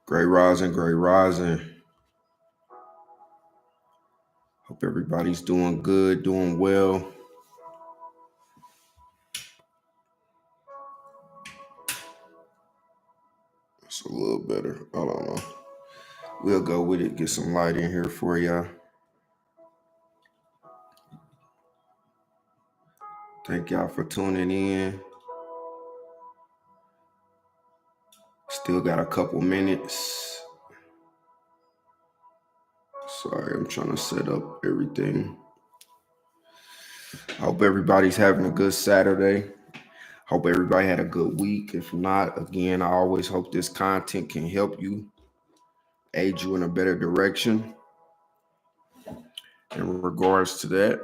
Great rising, great rising. Hope everybody's doing good, doing well. It's a little better. I don't know. We'll go with it. Get some light in here for y'all. Thank y'all for tuning in. Still got a couple minutes. Sorry, I'm trying to set up everything. I hope everybody's having a good Saturday. Hope everybody had a good week. If not, again, I always hope this content can help you, aid you in a better direction. In regards to that,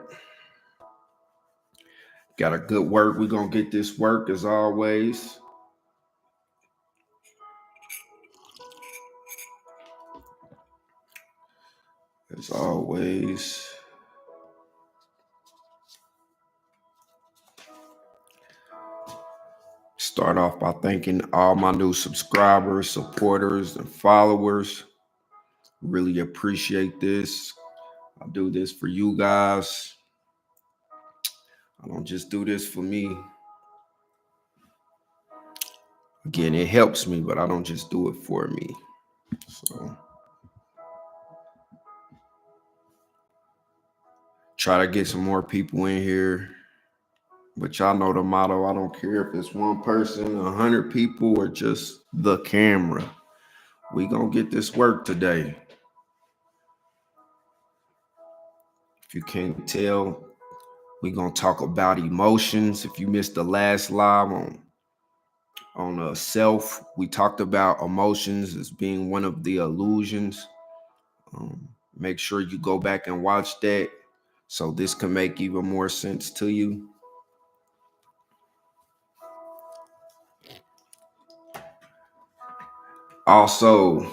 got a good work. We're going to get this work as always. As always. Start off by thanking all my new subscribers, supporters, and followers. Really appreciate this. I do this for you guys. I don't just do this for me. Again, it helps me, but I don't just do it for me. So try to get some more people in here. But y'all know the motto. I don't care if it's one person, 100 people, or just the camera. We gonna get this work today. If you can't tell, we gonna talk about emotions. If you missed the last live on self, we talked about emotions as being one of the illusions. Make sure you go back and watch that so this can make even more sense to you. Also,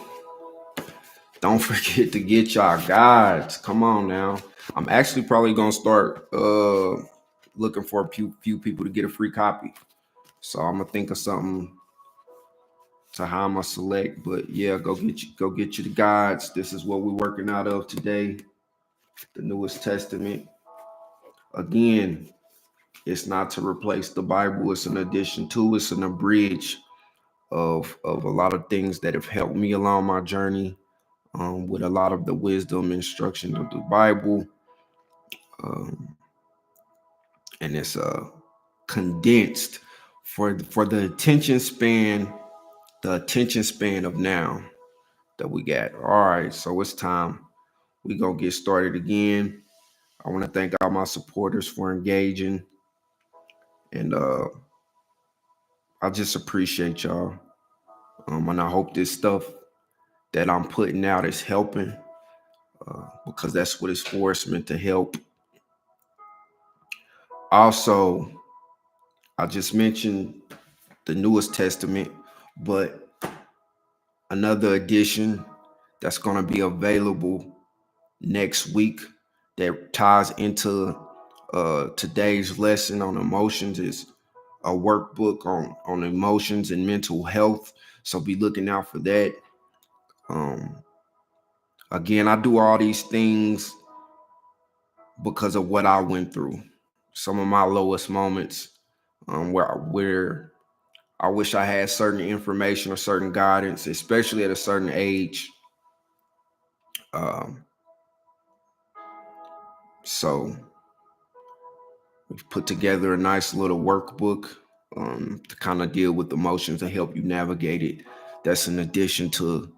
don't forget to get y'all guides. Come on now. I'm actually probably gonna start looking for a few people to get a free copy. So I'm gonna think of something to how I'm gonna select. But yeah, go get you the guides. This is what we're working out of today. The newest testament. Again, it's not to replace the Bible. It's an addition to. It's an abridge of a lot of things that have helped me along my journey. With a lot of the wisdom and instruction of the Bible. And it's condensed for the attention span of now that we got. All right, so it's time. We gonna get started again. I want to thank all my supporters for engaging, and I just appreciate y'all. And I hope this stuff that I'm putting out is helping, because that's what it's for. It's meant to help. Also, I just mentioned the newest testament, but another edition that's going to be available next week that ties into today's lesson on emotions is a workbook on emotions and mental health. So be looking out for that. Again, I do all these things because of what I went through. Some of my lowest moments, where I wish I had certain information or certain guidance, especially at a certain age. So we've put together a nice little workbook to kind of deal with emotions and help you navigate it. That's in addition to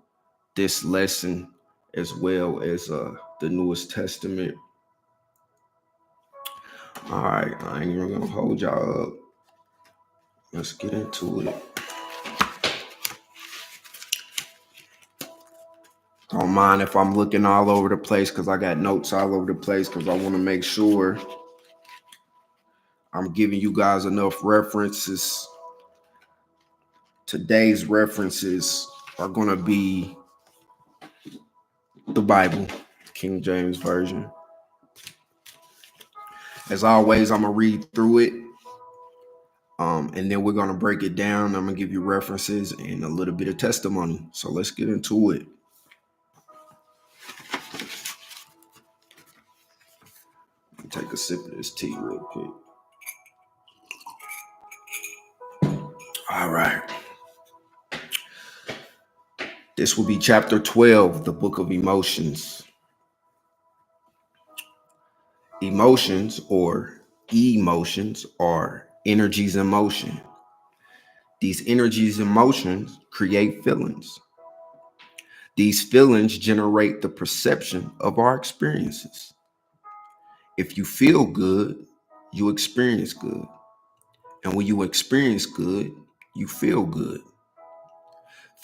this lesson, as well as the newest testament. All right, I ain't even gonna hold y'all up. Let's get into it. Don't mind if I'm looking all over the place, because I got notes all over the place, because I want to make sure I'm giving you guys enough references. Today's references are going to be the Bible, King James Version. As always, I'm going to read through it. And then we're going to break it down. I'm going to give you references and a little bit of testimony. So let's get into it. Let me take a sip of this tea real quick. All right. This will be chapter 12, the book of emotions. Emotions, or emotions, are energies in motion. These energies in motion create feelings. These feelings generate the perception of our experiences. If you feel good, you experience good. And when you experience good, you feel good.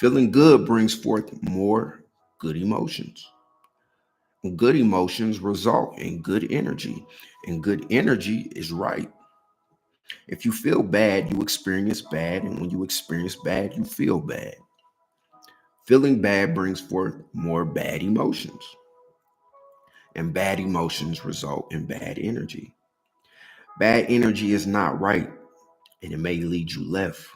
Feeling good brings forth more good emotions. Good emotions result in good energy, and good energy is right. If you feel bad, you experience bad, and when you experience bad, you feel bad. Feeling bad brings forth more bad emotions, and bad emotions result in bad energy. Bad energy is not right, and it may lead you left.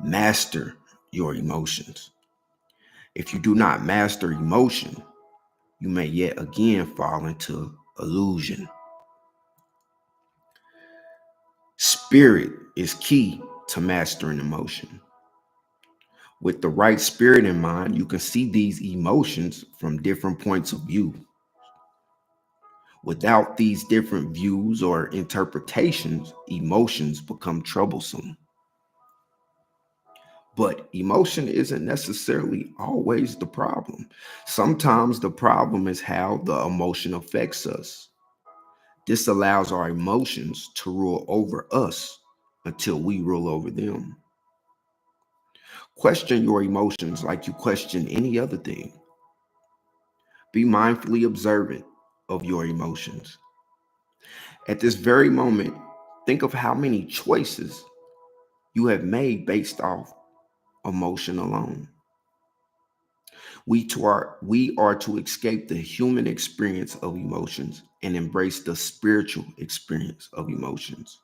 Master your emotions. If you do not master emotion, you may yet again fall into illusion. Spirit is key to mastering emotion. With the right spirit in mind, you can see these emotions from different points of view. Without these different views or interpretations, emotions become troublesome. But emotion isn't necessarily always the problem. Sometimes the problem is how the emotion affects us. This allows our emotions to rule over us until we rule over them. Question your emotions like you question any other thing. Be mindfully observant of your emotions. At this very moment, think of how many choices you have made based off emotion alone. We are to escape the human experience of emotions and embrace the spiritual experience of emotions.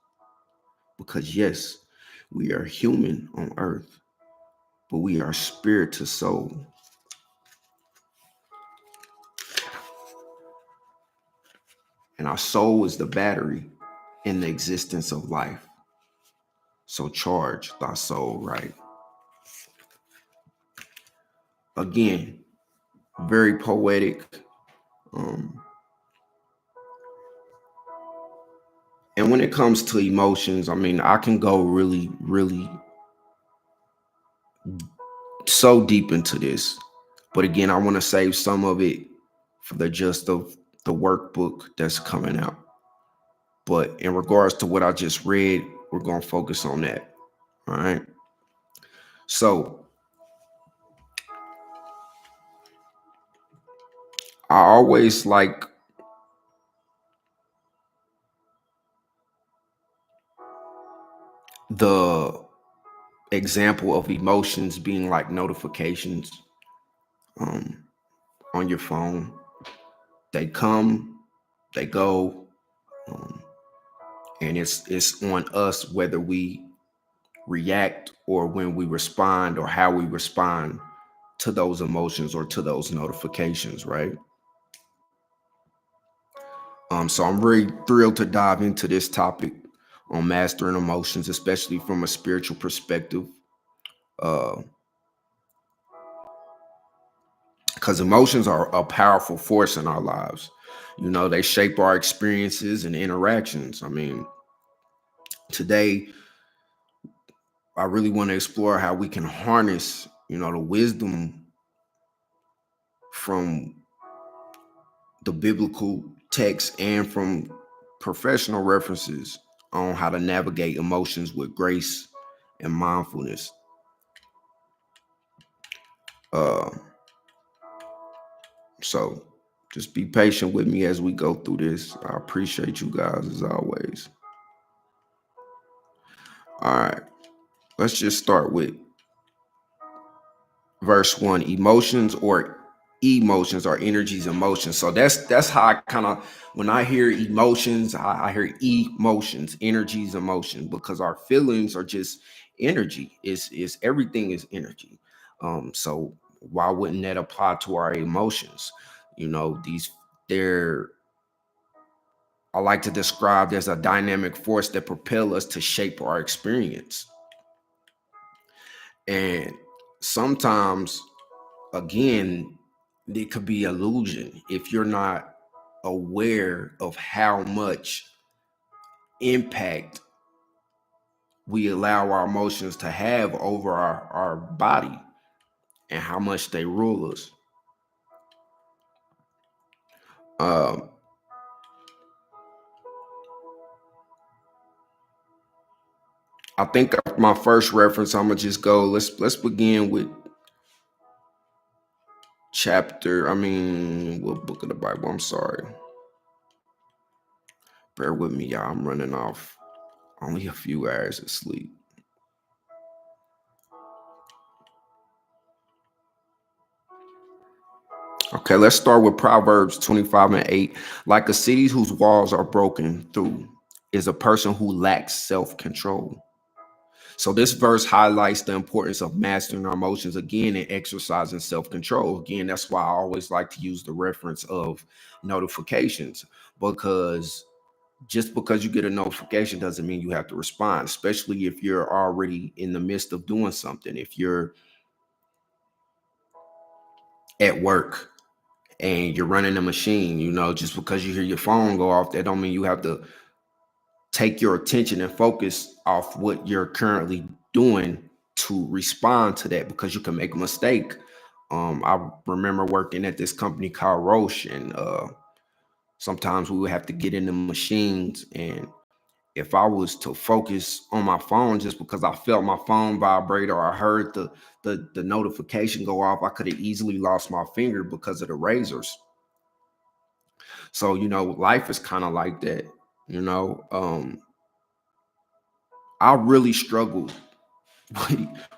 Because yes, we are human on earth, but we are spirit to soul. And our soul is the battery in the existence of life. So charge thy soul right. Again, very poetic. And when it comes to emotions, I mean, I can go really, really so deep into this. But again, I want to save some of it for the gist of the workbook that's coming out. But in regards to what I just read, we're going to focus on that. All right. So I always like the example of emotions being like notifications um, on your phone. They come, they go, um, and it's on us whether we react or when we respond or how we respond to those emotions or to those notifications, right? So I'm very thrilled to dive into this topic on mastering emotions, especially from a spiritual perspective, because emotions are a powerful force in our lives. You know, they shape our experiences and interactions. I mean, today I really want to explore how we can harness, the wisdom from the biblical text and from professional references on how to navigate emotions with grace and mindfulness. Uh, so just be patient with me as we go through this. I appreciate you guys as always. All right, let's just start with verse 1. Emotions, or emotions or energies, emotions. So that's how I kind of, when I hear emotions, I hear emotions, energies, emotion, because our feelings are just energy. Is everything is energy. So why wouldn't that apply to our emotions? You know, they're, I like to describe as a dynamic force that propel us to shape our experience. And sometimes, again, it could be illusion if you're not aware of how much impact we allow our emotions to have over our body and how much they rule us. Um, I think my first reference, I'm gonna just go. Let's begin with what book of the Bible? I'm sorry. Bear with me, y'all. I'm running off only a few hours of sleep. Okay, let's start with Proverbs 25:8. Like a city whose walls are broken through is a person who lacks self-control. So this verse highlights the importance of mastering our emotions again and exercising self-control. Again, that's why I always like to use the reference of notifications, because just because you get a notification doesn't mean you have to respond, especially if you're already in the midst of doing something. If you're at work and you're running a machine, just because you hear your phone go off, that don't mean you have to take your attention and focus off what you're currently doing to respond to that, because you can make a mistake. I remember working at this company called Roche, and sometimes we would have to get in the machines, and if I was to focus on my phone just because I felt my phone vibrate or I heard the notification go off, I could have easily lost my finger because of the razors. So, life is kind of like that. You know, I really struggled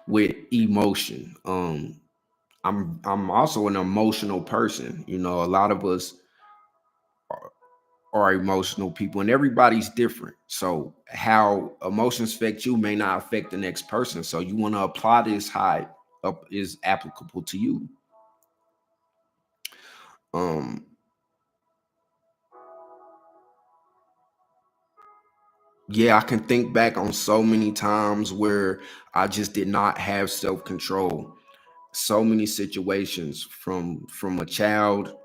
with, emotion. I'm also an emotional person. A lot of us are emotional people, and everybody's different. So how emotions affect you may not affect the next person. So you want to apply this how it is applicable to you. Um, yeah, I can think back on so many times where I just did not have self-control. So many situations from a child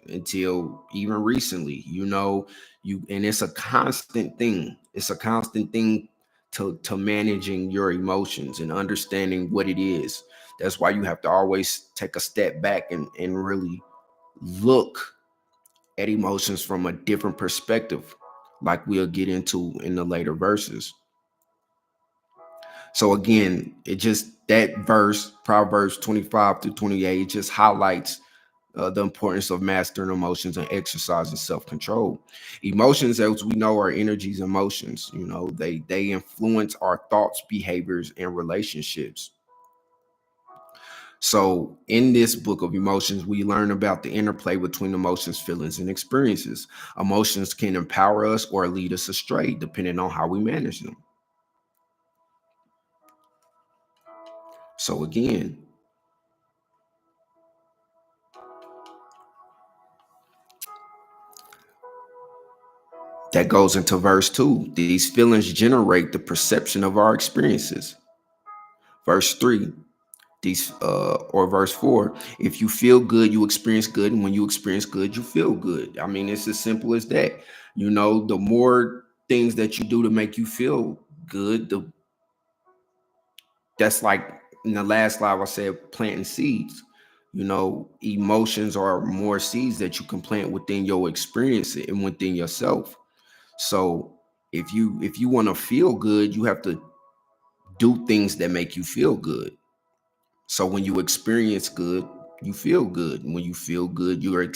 until even recently, and it's a constant thing. It's a constant thing to managing your emotions and understanding what it is. That's why you have to always take a step back and really look at emotions from a different perspective, like we'll get into in the later verses. So again, it just, that verse, Proverbs 25-28, it just highlights the importance of mastering emotions and exercising self-control. Emotions, as we know, are energies, emotions. They influence our thoughts, behaviors, and relationships. So in this book of emotions, we learn about the interplay between emotions, feelings, and experiences. Emotions can empower us or lead us astray, depending on how we manage them. So again, that goes into verse 2. These feelings generate the perception of our experiences. Verse 3, or verse 4, if you feel good, you experience good, and when you experience good, you feel good. I mean, it's as simple as that. The more things that you do to make you feel good, that's like in the last slide I said, planting seeds. Emotions are more seeds that you can plant within your experience and within yourself. So if you want to feel good, you have to do things that make you feel good. So when you experience good, you feel good. And when you feel good, you're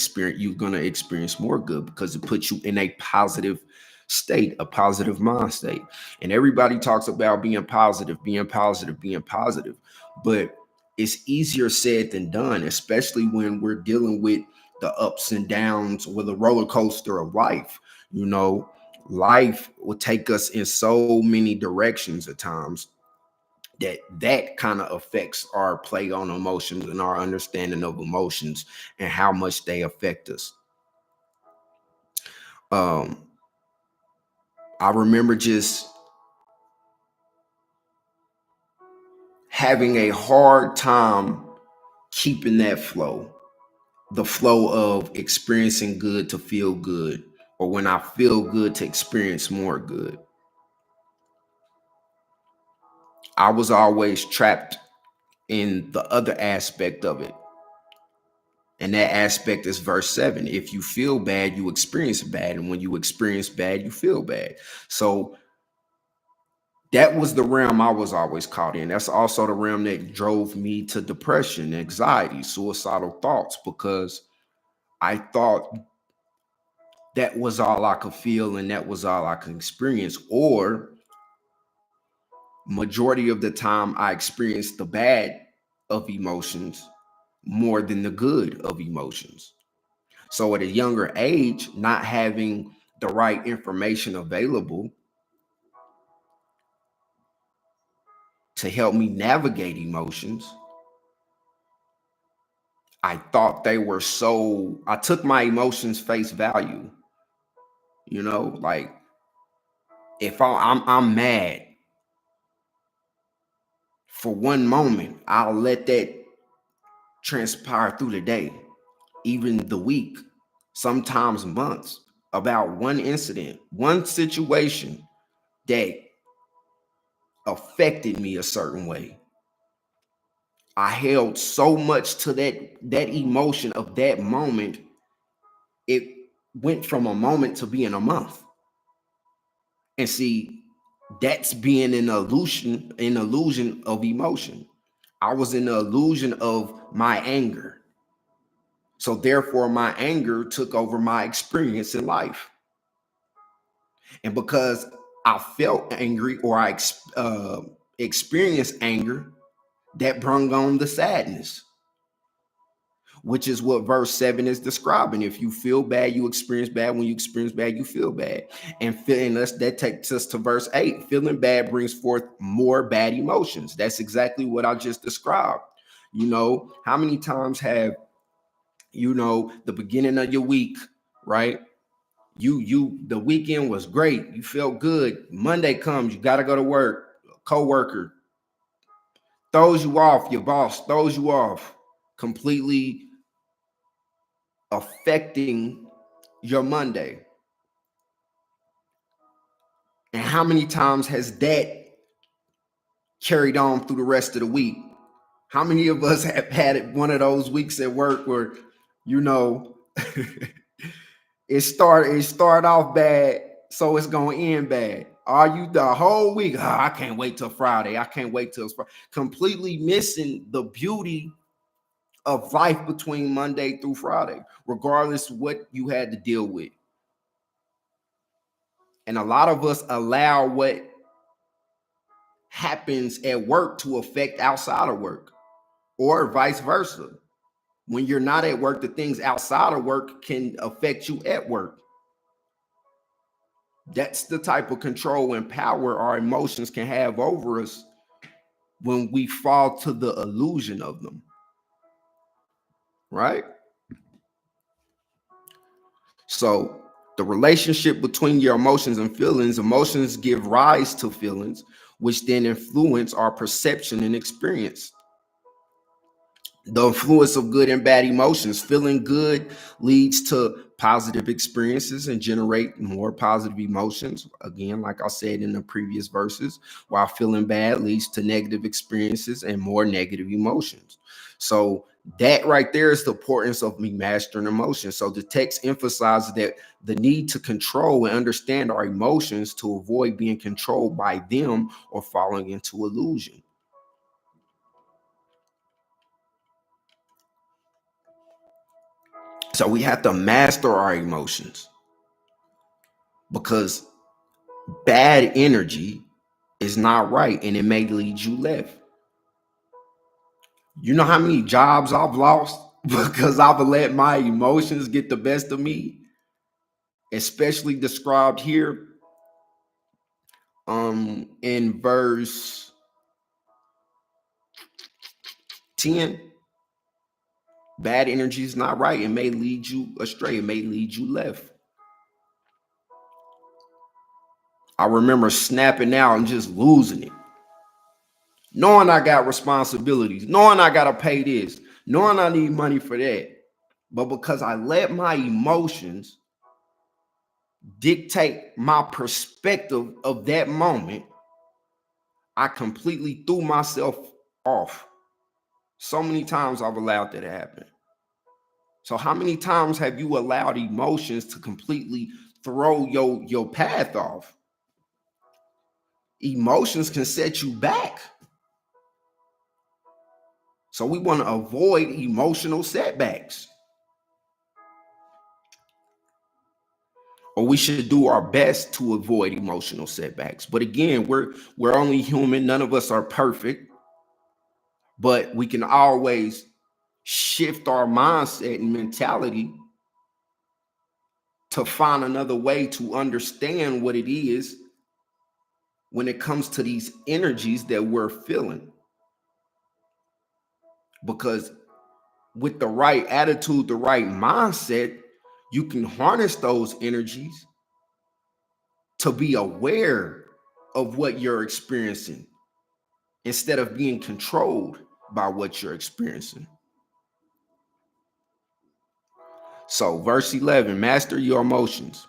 gonna experience more good, because it puts you in a positive state, a positive mind state. And everybody talks about being positive, being positive, being positive. But it's easier said than done, especially when we're dealing with the ups and downs or the roller coaster of life. You know, life will take us in so many directions at times that kind of affects our play on emotions and our understanding of emotions and how much they affect us. I remember just having a hard time keeping that flow, the flow of experiencing good to feel good, or when I feel good to experience more good. I was always trapped in the other aspect of it. And that aspect is verse 7. If you feel bad, you experience bad. And when you experience bad, you feel bad. So that was the realm I was always caught in. That's also the realm that drove me to depression, anxiety, suicidal thoughts, because I thought that was all I could feel and that was all I could experience. Or majority of the time, I experienced the bad of emotions more than the good of emotions. So at a younger age, not having the right information available to help me navigate emotions, I thought they were so, I took my emotions face value. You know, like if I'm mad for one moment, I'll let that transpire through the day, even the week, sometimes months, about one incident, one situation that affected me a certain way. I held so much to that emotion of that moment. It went from a moment to being a month. And see, that's being an illusion of emotion. I was in the illusion of my anger. So therefore, my anger took over my experience in life. And because I felt angry or I experienced anger, that brought on the sadness, which is what verse 7 is describing. If you feel bad, you experience bad. When you experience bad, you feel bad. And that takes us to verse 8. Feeling bad brings forth more bad emotions. That's exactly what I just described. You know, how many times have, the beginning of your week, right? The weekend was great. You felt good. Monday comes, you got to go to work. A coworker throws you off. Your boss throws you off, completely affecting your Monday. And how many times has that carried on through the rest of the week? How many of us have had one of those weeks at work where, you know, it start off bad, so it's gonna end bad? Are you the whole week? Oh, I can't wait till Friday. I can't wait till Friday. Completely missing the beauty of life between Monday through Friday, regardless of what you had to deal with. And a lot of us allow what happens at work to affect outside of work, or vice versa. When you're not at work, the things outside of work can affect you at work. That's the type of control and power our emotions can have over us when we fall to the illusion of them, right? So the relationship between your emotions give rise to feelings, which then influence our perception and experience. The influence of good and bad emotions. Feeling good leads to positive experiences and generate more positive emotions. Again, like I said in the previous verses, while feeling bad leads to negative experiences and more negative emotions. So that right there is the importance of me mastering emotions. So the text emphasizes that the need to control and understand our emotions to avoid being controlled by them or falling into illusion. So we have to master our emotions, because bad energy is not right and it may lead you left. You know how many jobs I've lost because I've let my emotions get the best of me, especially described here in verse 10. Bad energy is not right. It may lead you astray. It may lead you left. I remember snapping out and just losing it. Knowing I got responsibilities, knowing I got to pay this, knowing I need money for that. But because I let my emotions dictate my perspective of that moment, I completely threw myself off. So many times I've allowed that to happen. So how many times have you allowed emotions to completely throw your path off? Emotions can set you back. So we want to avoid emotional setbacks. Or we should do our best to avoid emotional setbacks. But again, we're only human. None of us are perfect. But we can always shift our mindset and mentality to find another way to understand what it is when it comes to these energies that we're feeling. Because with the right attitude, the right mindset, you can harness those energies to be aware of what you're experiencing instead of being controlled by what you're experiencing. So, verse 11, master your emotions.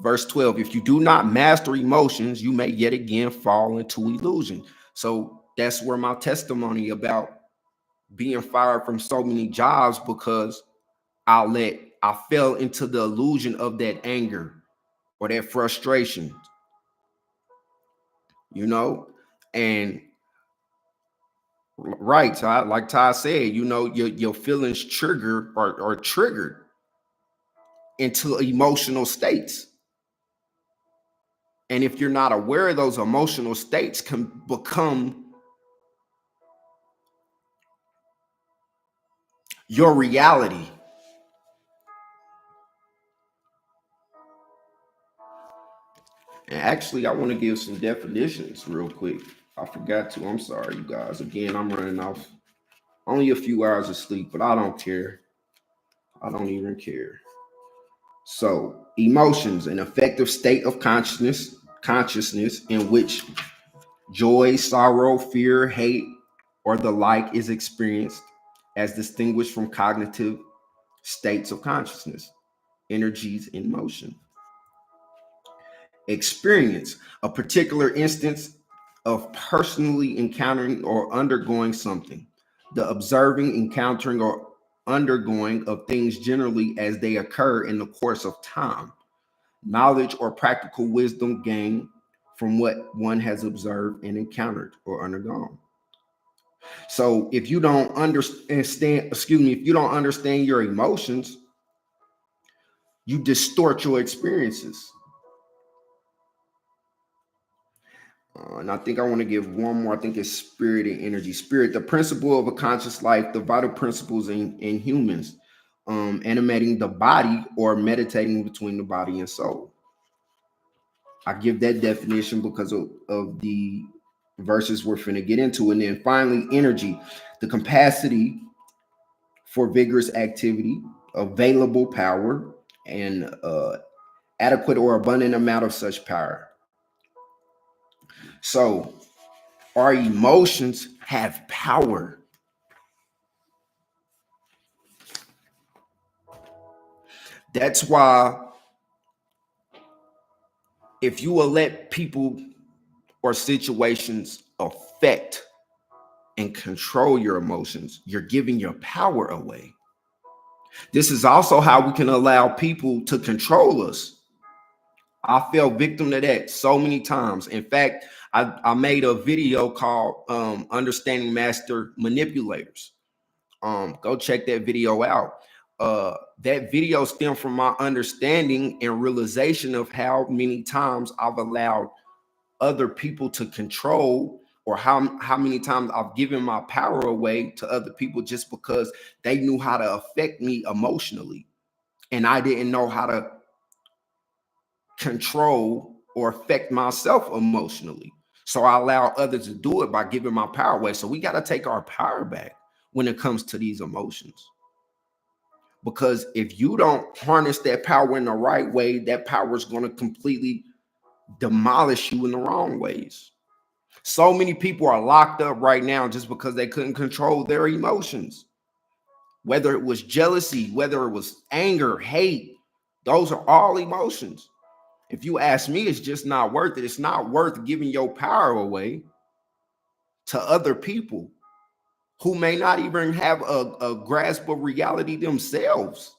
Verse 12, if you do not master emotions, you may yet again fall into illusion. So, that's where my testimony about being fired from so many jobs, because I fell into the illusion of that anger or that frustration, and right. So like Ty said, your feelings trigger or triggered into emotional states. And if you're not aware of those emotional states, can become your reality. And actually, I want to give some definitions real quick. I forgot to. I'm sorry, you guys. Again, I'm running off only a few hours of sleep, but I don't care. I don't even care. So, emotions, an affective state of consciousness in which joy, sorrow, fear, hate, or the like is experienced, as distinguished from cognitive states of consciousness, energies in motion. Experience, a particular instance of personally encountering or undergoing something, the observing, encountering, or undergoing of things generally as they occur in the course of time. Knowledge or practical wisdom gained from what one has observed and encountered or undergone. So if you don't understand, if you don't understand your emotions, you distort your experiences. And I think I want to give one more. I think it's spirit and energy. Spirit, the principle of a conscious life, the vital principles in humans, animating the body or meditating between the body and soul. I give that definition because of the verses we're finna get into. And then finally, energy, the capacity for vigorous activity, available power, and adequate or abundant amount of such power. So our emotions have power. That's why if you will let people or situations affect and control your emotions, you're giving your power away. This is also how we can allow people to control us. I fell victim to that so many times. In fact, I made a video called Understanding Master Manipulators. Go check that video out. That video stemmed from my understanding and realization of how many times I've allowed other people to control or how many times I've given my power away to other people just because they knew how to affect me emotionally, and I didn't know how to control or affect myself emotionally. So I allow others to do it by giving my power away. So we got to take our power back when it comes to these emotions. Because if you don't harness that power in the right way, that power is going to completely demolish you in the wrong ways. So many people are locked up right now just because they couldn't control their emotions. Whether it was jealousy, whether it was anger, hate, those are all emotions. If you ask me, it's just not worth it. It's not worth giving your power away to other people who may not even have a grasp of reality themselves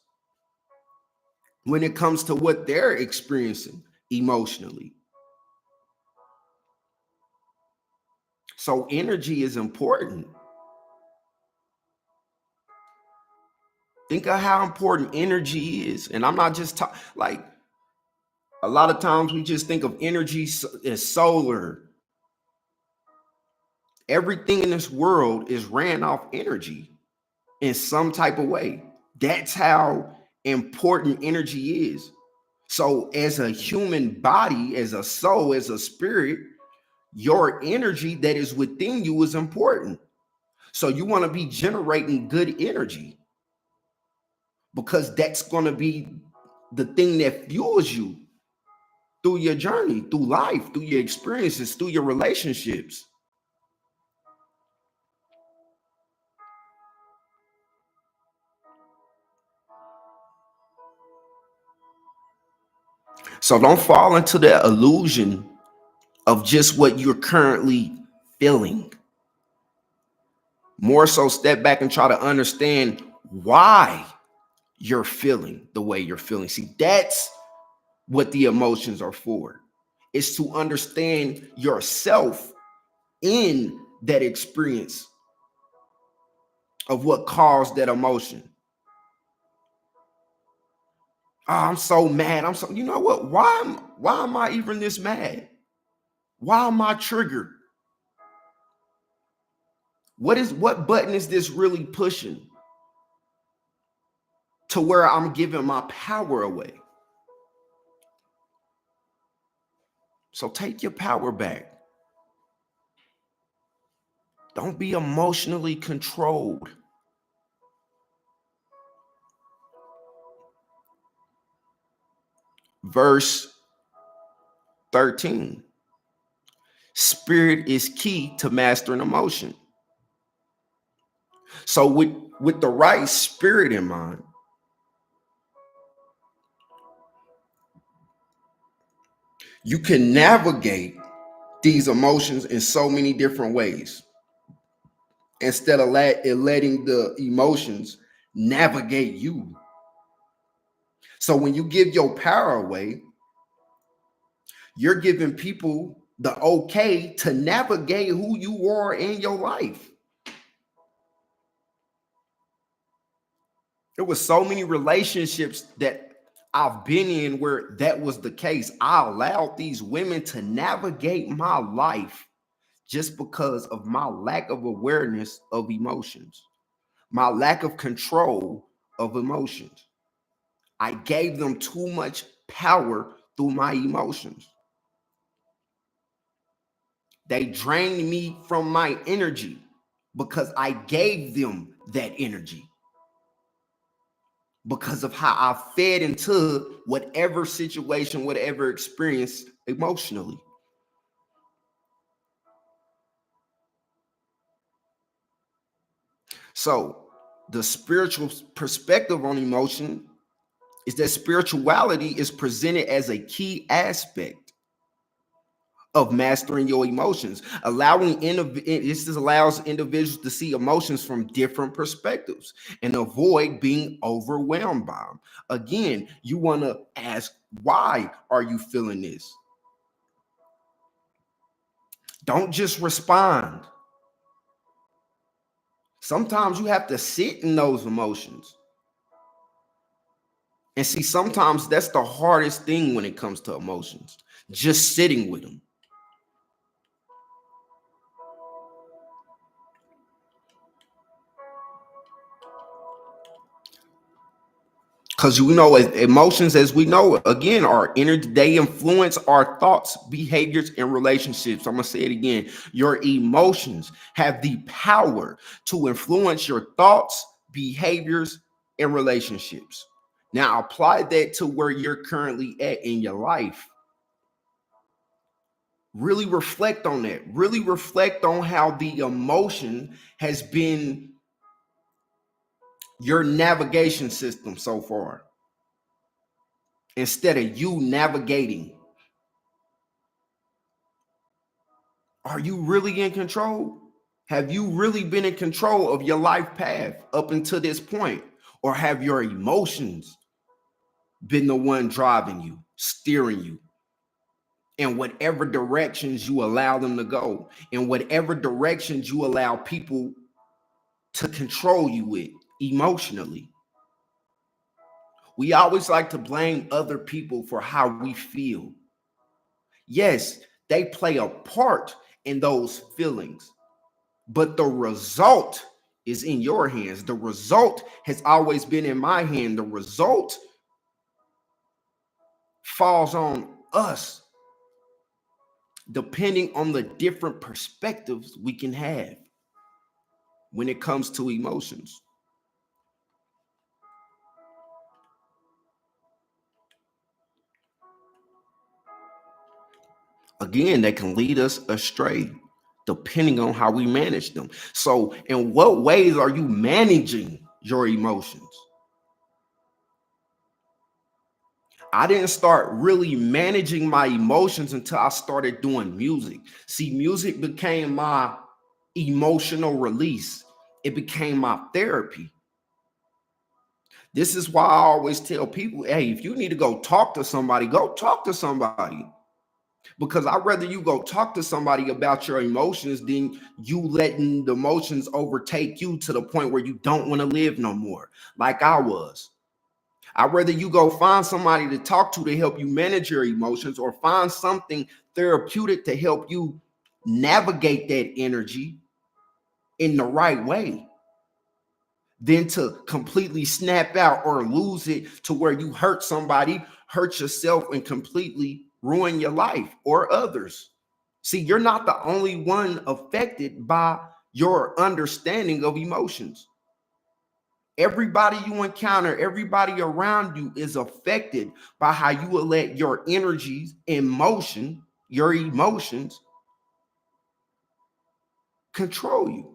when it comes to what they're experiencing emotionally. So energy is important. Think of how important energy is. And I'm not just talking, like, a lot of times we just think of energy as solar. Everything in this world is ran off energy in some type of way. That's how important energy is. So as a human body, as a soul, as a spirit, your energy that is within you is important. So you want to be generating good energy, because that's going to be the thing that fuels you through your journey, through life, through your experiences, through your relationships. So don't fall into that illusion of just what you're currently feeling. More so, step back and try to understand why you're feeling the way you're feeling. See, that's what the emotions are for. It's to understand yourself in that experience of what caused that emotion. Oh, I'm so mad. You know what? Why am I even this mad? Why am I triggered? What button is this really pushing to where I'm giving my power away? So take your power back. Don't be emotionally controlled. Verse 13. Spirit is key to mastering emotion. So with the right spirit in mind, you can navigate these emotions in so many different ways, instead of letting the emotions navigate you. So when you give your power away, you're giving people the okay to navigate who you are in your life. There was so many relationships that I've been in where that was the case. I allowed these women to navigate my life just because of my lack of awareness of emotions, my lack of control of emotions. I gave them too much power through my emotions. They drained me from my energy because I gave them that energy, because of how I fed into whatever situation, whatever experience emotionally. So the spiritual perspective on emotion is that spirituality is presented as a key aspect of mastering your emotions. This allows individuals to see emotions from different perspectives and avoid being overwhelmed by them. Again, you want to ask, why are you feeling this? Don't just respond. Sometimes you have to sit in those emotions. And see, sometimes that's the hardest thing when it comes to emotions, just sitting with them. Because you know, emotions, as we know, again, are energy. They influence our thoughts, behaviors, and relationships. I'm gonna say it again. Your emotions have the power to influence your thoughts, behaviors, and relationships. Now, apply that to where you're currently at in your life. Really reflect on that. Really reflect on how the emotion has been your navigation system so far, instead of you navigating. Are you really in control? Have you really been in control of your life path up until this point? Or have your emotions been the one driving you, steering you in whatever directions you allow them to go, in whatever directions you allow people to control you with emotionally? We always like to blame other people for how we feel. Yes, they play a part in those feelings, but the result is in your hands. The result has always been in my hand. The result falls on us, depending on the different perspectives we can have when it comes to emotions. Again, they can lead us astray depending on how we manage them. So, in what ways are you managing your emotions? I didn't start really managing my emotions until I started doing music. See, music became my emotional release. It became my therapy. This is why I always tell people, hey, if you need to go talk to somebody, go talk to somebody. Because I'd rather you go talk to somebody about your emotions than you letting the emotions overtake you to the point where you don't want to live no more, like I was. I'd rather you go find somebody to talk to help you manage your emotions, or find something therapeutic to help you navigate that energy in the right way, than to completely snap out or lose it to where you hurt somebody, hurt yourself, and completely ruin your life or others. See, you're not the only one affected by your understanding of emotions. Everybody you encounter, everybody around you is affected by how you will let your energies, your emotions control you.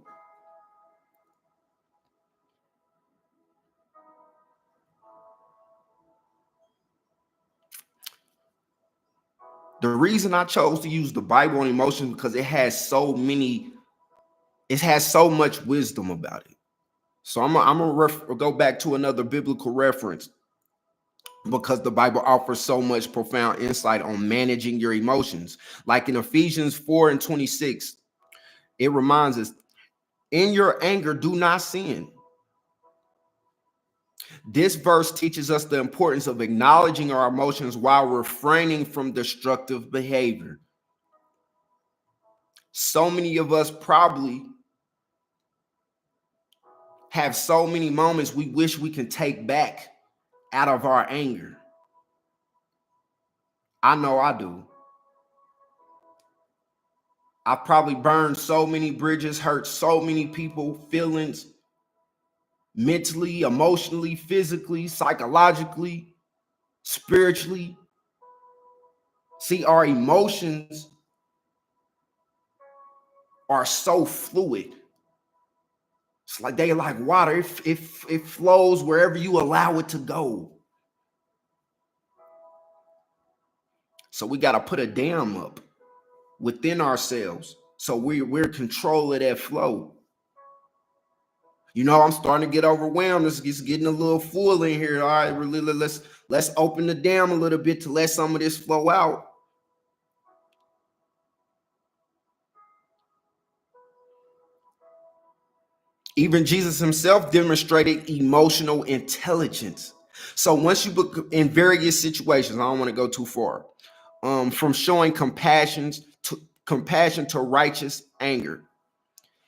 The reason I chose to use the Bible on emotions because it has so much wisdom about it. So I'm gonna go back to another biblical reference, because the Bible offers so much profound insight on managing your emotions. Like in Ephesians 4:26, it reminds us, in your anger, do not sin. This verse teaches us the importance of acknowledging our emotions while refraining from destructive behavior. So many of us probably have so many moments we wish we can take back out of our anger. I know I do. I've probably burned so many bridges, hurt so many people, feelings, mentally, emotionally, physically, psychologically, spiritually. See, our emotions are so fluid. It's like they're like water. It flows wherever you allow it to go. So we got to put a dam up within ourselves so we're in control of that flow. You know, I'm starting to get overwhelmed. It's getting a little full in here. All right, really, let's open the dam a little bit to let some of this flow out. Even Jesus himself demonstrated emotional intelligence. So once you book in various situations, I don't want to go too far. From showing compassion to righteous anger.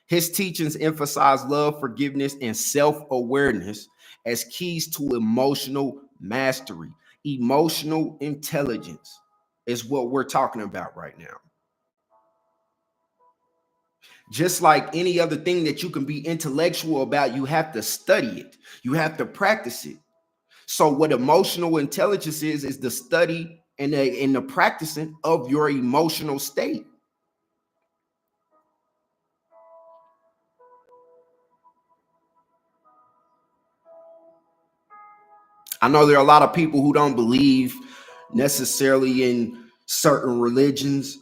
His teachings emphasize love, forgiveness, and self-awareness as keys to emotional mastery, emotional intelligence is what we're talking about right now. Just like any other thing that you can be intellectual about, you have to study it. You have to practice it. So what emotional intelligence is the study and the practicing of your emotional state. I know there are a lot of people who don't believe necessarily in certain religions.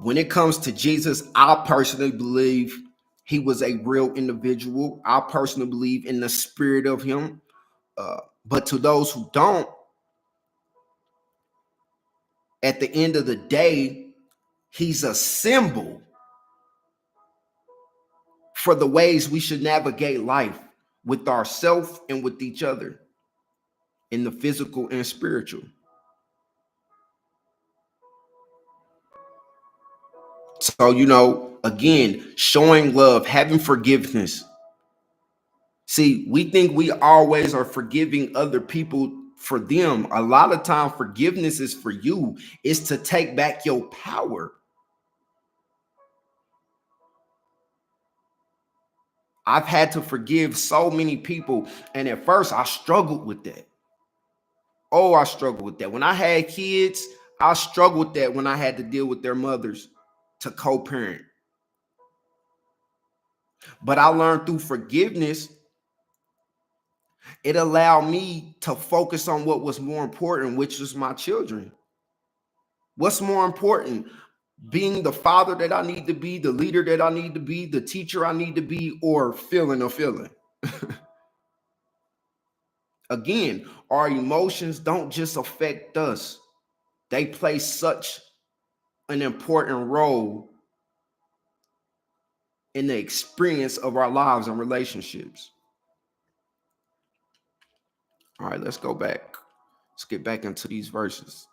When it comes to Jesus, I personally believe he was a real individual. I personally believe in the spirit of him. But to those who don't, at the end of the day, he's a symbol for the ways we should navigate life with ourselves and with each other in the physical and spiritual. So, again, showing love, having forgiveness. See, we think we always are forgiving other people for them. A lot of time, forgiveness is for you. It's to take back your power. I've had to forgive so many people. And at first, I struggled with that. Oh, I struggled with that. When I had kids, I struggled with that when I had to deal with their mothers to co-parent. But I learned through forgiveness, it allowed me to focus on what was more important, which was my children. What's more important? Being the father that I need to be, the leader that I need to be, the teacher I need to be, or feeling a feeling. Again, our emotions don't just affect us. They play such an important role in the experience of our lives and relationships. All right, let's go back. Let's get back into these verses.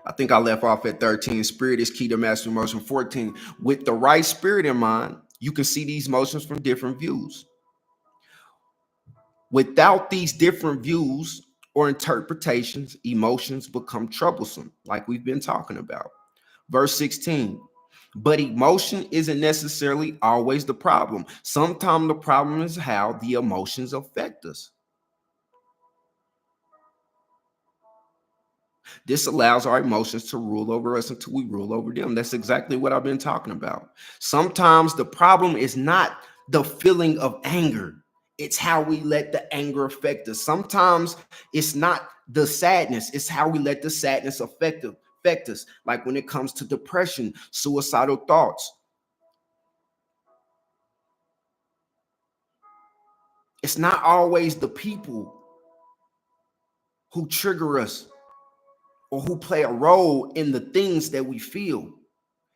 I think I left off at 13. Spirit is key to master emotion. 14. With the right spirit in mind, you can see these motions from different views. Without these different views or interpretations, emotions become troublesome, like we've been talking about. Verse 16. But emotion isn't necessarily always the problem. Sometimes the problem is how the emotions affect us. This allows our emotions to rule over us until we rule over them. That's exactly what I've been talking about. Sometimes the problem is not the feeling of anger. It's how we let the anger affect us. Sometimes it's not the sadness. It's how we let the sadness affect us. Like when it comes to depression, suicidal thoughts. It's not always the people who trigger us or who play a role in the things that we feel.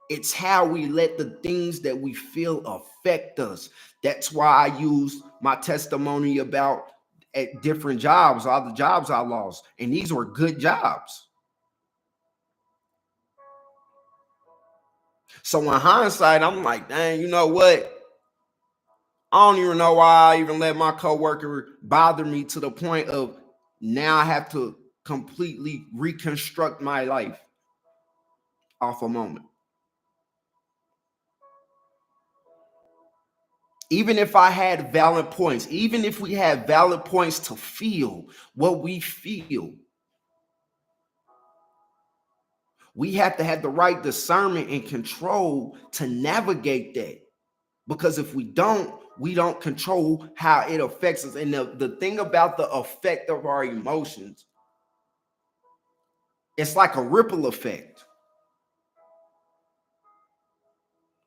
It's how we let the things that we feel affect us. That's why I use my testimony about at different jobs, all the jobs I lost. And these were good jobs. So in hindsight, I'm like, dang, you know what? I don't even know why I even let my coworker bother me to the point of now I have to completely reconstruct my life off a moment. Even if I had valid points, even if we had valid points to feel what we feel, we have to have the right discernment and control to navigate that. Because if we don't control how it affects us. And the thing about the effect of our emotions, it's like a ripple effect.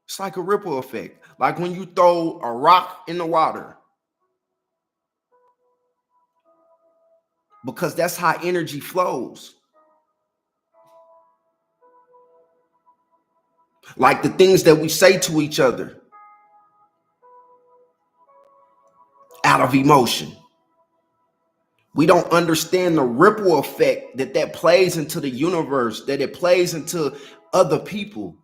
It's like a ripple effect. Like when you throw a rock in the water. Because that's how energy flows. Like the things that we say to each other out of emotion. We don't understand the ripple effect that plays into the universe, that it plays into other people.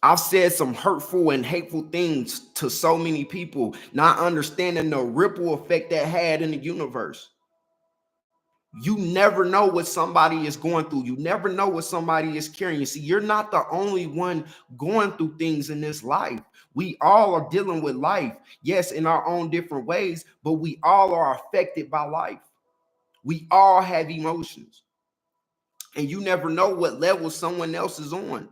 I've said some hurtful and hateful things to so many people, not understanding the ripple effect that had in the universe. You never know what somebody is going through. You never know what somebody is carrying. See, you're not the only one going through things in this life. We all are dealing with life, yes, in our own different ways, but we all are affected by life. We all have emotions, and you never know what level someone else is on.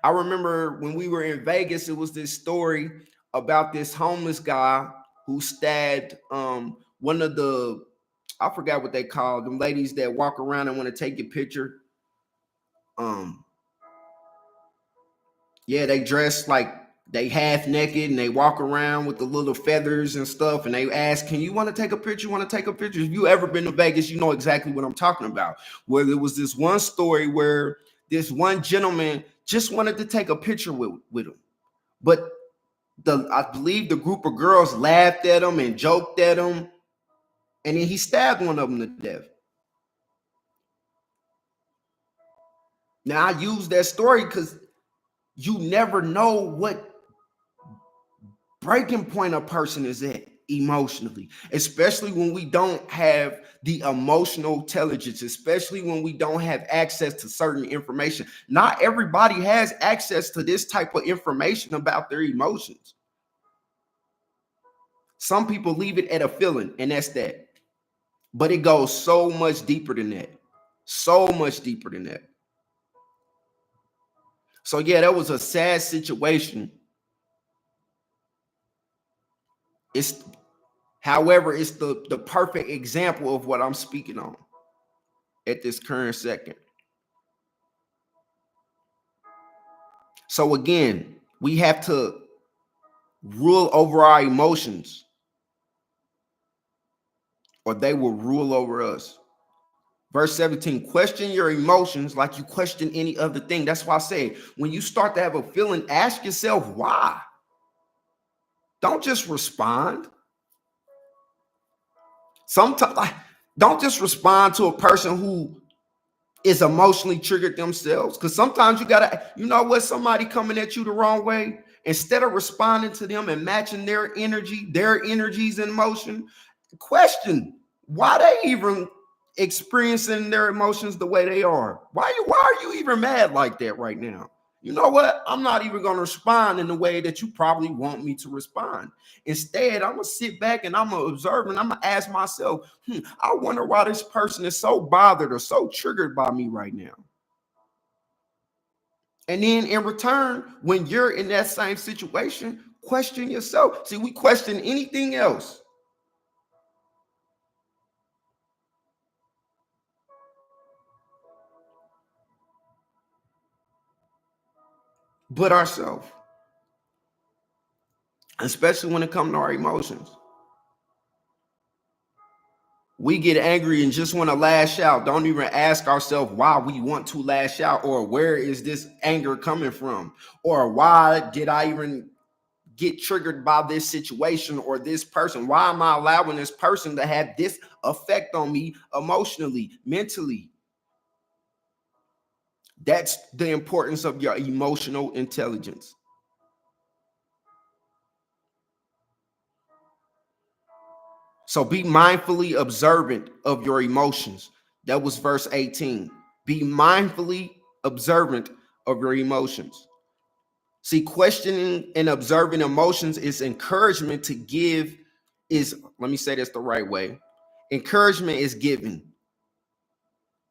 I remember when we were in Vegas, it was this story about this homeless guy who stabbed one of the, I forgot what they call them ladies that walk around and want to take your picture. Um, yeah, they dress like they half naked and they walk around with the little feathers and stuff. And they ask, "Can you want to take a picture? Want to take a picture?" If you ever been to Vegas, you know exactly what I'm talking about. Where there was this one story where this one gentleman just wanted to take a picture with him, but I believe the group of girls laughed at him and joked at him, and then he stabbed one of them to death. Now I use that story because you never know what breaking point a person is at emotionally, especially when we don't have the emotional intelligence, especially when we don't have access to certain information. Not everybody has access to this type of information about their emotions. Some people leave it at a feeling, and that's that. But it goes so much deeper than that. So much deeper than that. So yeah, that was a sad situation. It's However, it's the perfect example of what I'm speaking on at this current second. So again, we have to rule over our emotions, or they will rule over us. Verse 17, question your emotions like you question any other thing. That's why I say, when you start to have a feeling, ask yourself why. Don't just respond. Sometimes don't just respond to a person who is emotionally triggered themselves. Because sometimes you gotta, you know what, somebody coming at you the wrong way, instead of responding to them and matching their energy, their energies in motion, question why they even experiencing their emotions the way they are. Why are you even mad like that right now? You know what? I'm not even going to respond in the way that you probably want me to respond. Instead, I'm going to sit back and I'm going to observe and I'm going to ask myself, I wonder why this person is so bothered or so triggered by me right now. And then in return, when you're in that same situation, question yourself. See, we question anything else but ourselves, especially when it comes to our emotions. We get angry and just want to lash out. Don't even ask ourselves why we want to lash out, or where is this anger coming from, or why did I even get triggered by this situation or this person? Why am I allowing this person to have this effect on me emotionally, mentally? That's the importance of your emotional intelligence. So be mindfully observant of your emotions. That was verse 18. Be mindfully observant of your emotions. See, questioning and observing emotions is encouragement to give, let me say this the right way. Encouragement is given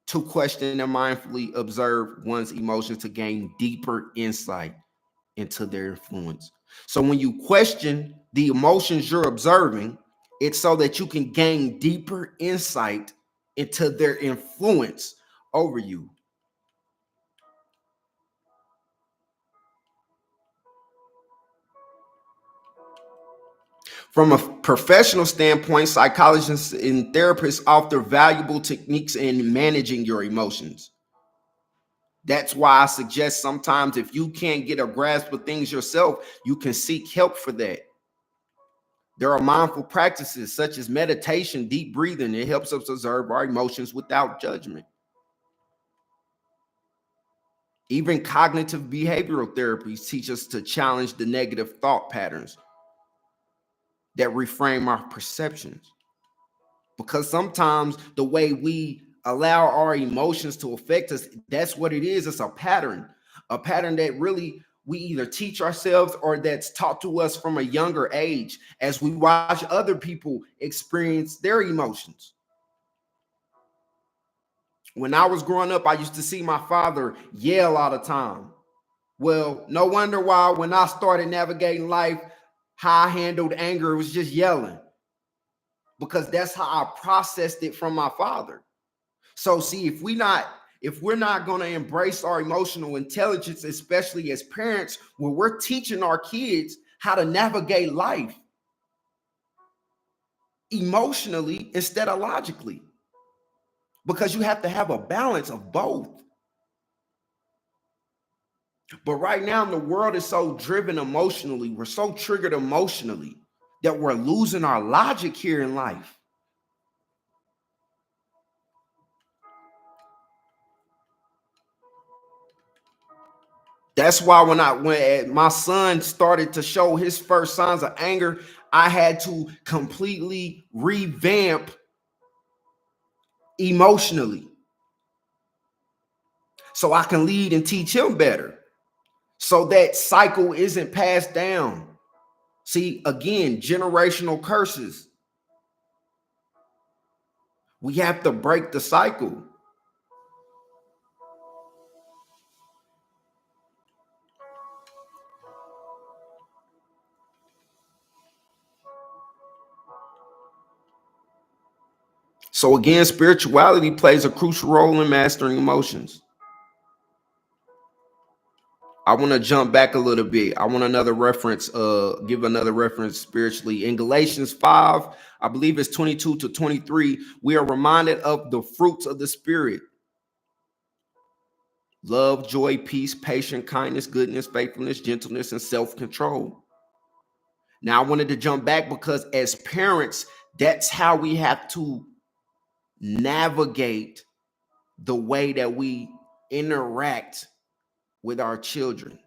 to question and mindfully observe one's emotions to gain deeper insight into their influence. So when you question the emotions you're observing, it's so that you can gain deeper insight into their influence over you. From a professional standpoint, psychologists and therapists offer valuable techniques in managing your emotions. That's why I suggest sometimes if you can't get a grasp of things yourself, you can seek help for that. There are mindful practices such as meditation, deep breathing. It helps us observe our emotions without judgment. Even cognitive behavioral therapies teach us to challenge the negative thought patterns that reframe our perceptions. Because sometimes the way we allow our emotions to affect us, that's what it is. It's a pattern that really we either teach ourselves or that's taught to us from a younger age as we watch other people experience their emotions. When I was growing up, I used to see my father yell all the time. Well, no wonder why when I started navigating life, how I handled anger was just yelling, because that's how I processed it from my father. So see, if we're not going to embrace our emotional intelligence, especially as parents, where we're teaching our kids how to navigate life emotionally instead of logically, because you have to have a balance of both. But right now, the world is so driven emotionally, we're so triggered emotionally that we're losing our logic here in life. That's why when my son started to show his first signs of anger, I had to completely revamp emotionally so I can lead and teach him better, so that cycle isn't passed down. See, again, generational curses. We have to break the cycle. So again, spirituality plays a crucial role in mastering emotions. I want to jump back a little bit. I want another reference, give another reference spiritually. In Galatians 5, I believe it's 22 to 23, we are reminded of the fruits of the Spirit: love, joy, peace, patience, kindness, goodness, faithfulness, gentleness, and self-control. Now, I wanted to jump back because as parents, that's how we have to navigate the way that we interact with our children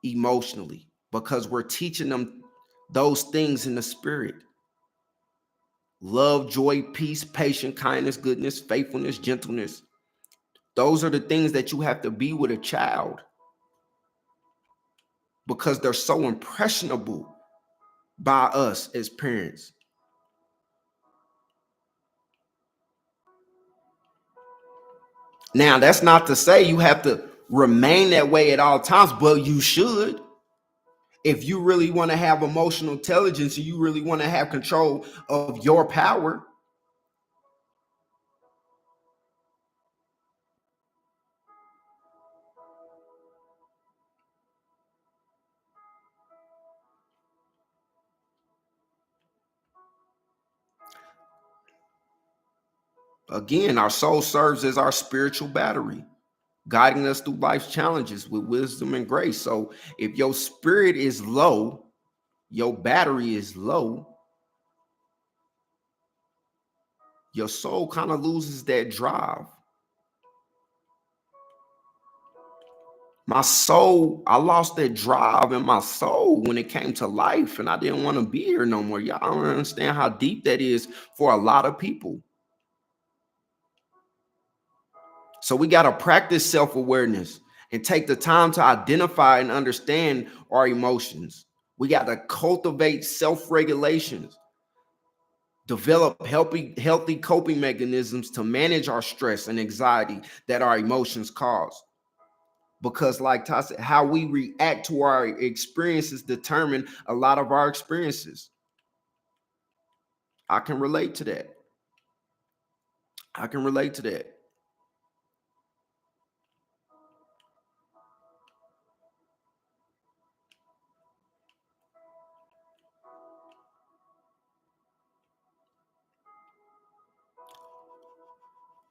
emotionally, because we're teaching them those things in the Spirit: love, joy, peace, patience, kindness, goodness, faithfulness, gentleness. Those are the things that you have to be with a child, because they're so impressionable by us as parents. Now, that's not to say you have to remain that way at all times, but you should. If you really want to have emotional intelligence and you really want to have control of your power. Again, our soul serves as our spiritual battery, guiding us through life's challenges with wisdom and grace. So if your spirit is low, your battery is low, your soul kind of loses that drive. My soul, I lost that drive in my soul when it came to life, and I didn't want to be here no more. Y'all don't understand how deep that is for a lot of people. So we got to practice self-awareness and take the time to identify and understand our emotions. We got to cultivate self-regulations, develop healthy coping mechanisms to manage our stress and anxiety that our emotions cause. Because like Ty said, how we react to our experiences determine a lot of our experiences. I can relate to that. I can relate to that.